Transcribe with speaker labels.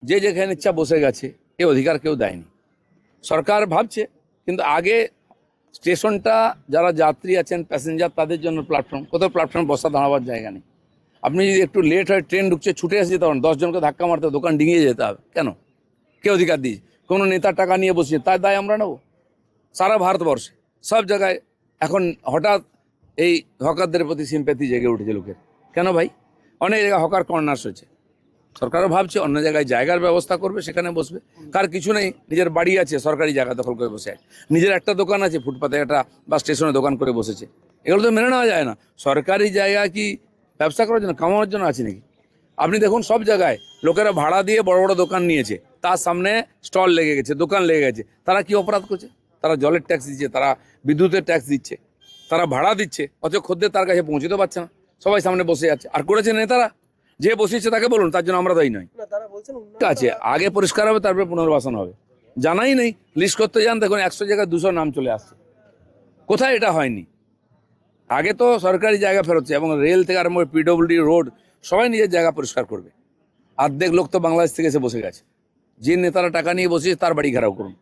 Speaker 1: যে যেখানে ইচ্ছা বসে গেছে, এ অধিকার কেউ দেয়নি। সরকার ভাবছে, কিন্তু আগে স্টেশনটা যারা যাত্রী আছেন, প্যাসেঞ্জার, তাদের জন্য প্ল্যাটফর্ম, কোথাও প্ল্যাটফর্ম বসা দাঁড়াবার জায়গা নেই। আপনি যদি একটু লেট হয়, ট্রেন ঢুকছে, ছুটে এসে যেতে পারেন, 10 জনকে ধাক্কা মারতে, দোকান ডিঙিয়ে যেতে হবে কেন? কে অধিকার দিয়েছে? কোনো নেতার টাকা নিয়ে বসিয়ে তার দায় আমরা নেব? সারা ভারতবর্ষে সব জায়গায় এখন হঠাৎ এই হকারদের প্রতি সিম্প্যাথি জেগে উঠেছে লোকের। কেন ভাই? অনেক জায়গায় হকার কর্নার্স হয়েছে। সরকারও ভাবছে অন্য জায়গায় জায়গার ব্যবস্থা করবে, সেখানে বসবে। কার কিছু নেই, নিজের বাড়ি আছে, সরকারি জায়গা দখল করে বসে আছে। নিজের একটা দোকান আছে, ফুটপাতে একটা বা স্টেশনে দোকান করে বসেছে। এগুলো তো মেনে নেওয়া যায় না। সরকারি জায়গা কি ব্যবসা করার জন্য, কামানোর জন্য আছে নাকি? আপনি দেখুন সব জায়গায় লোকেরা ভাড়া দিয়ে বড় বড় দোকান নিয়েছে, তার সামনে স্টল লেগে গেছে, দোকান লেগে গেছে। তারা কি অপরাধ করছে? তারা জলের ট্যাক্স দিচ্ছে, তারা বিদ্যুতের ট্যাক্স দিচ্ছে, তারা ভাড়া দিচ্ছে, অথচ খদ্দের তার কাছে পৌঁছতে পারছে না, সবাই সামনে বসে আছে। আর করেছে নেতারা, যে বসিয়েছে তাকে বলুন, তার জন্য আমরা দায়ী নয়। ঠিক আছে, আগে পরিষ্কার হবে, তারপরে পুনর্বাসন হবে। জানাই নেই, লিস্ট করতে যান, দেখুন 100 জায়গায় 200 নাম চলে আসছে। কোথায় এটা হয়নি? আগে তো সরকারি জায়গা ফেরোচ্ছে, এবং রেল থেকে আরম্ভ করে পিডব্লিউডি, রোড, সবাই নিজের জায়গা পরিষ্কার করবে। অর্ধেক লোক তো বাংলাদেশ থেকে এসে বসে গেছে। যে নেতারা টাকা নিয়ে বসেছে তার বাড়ি ঘেরাও করুন।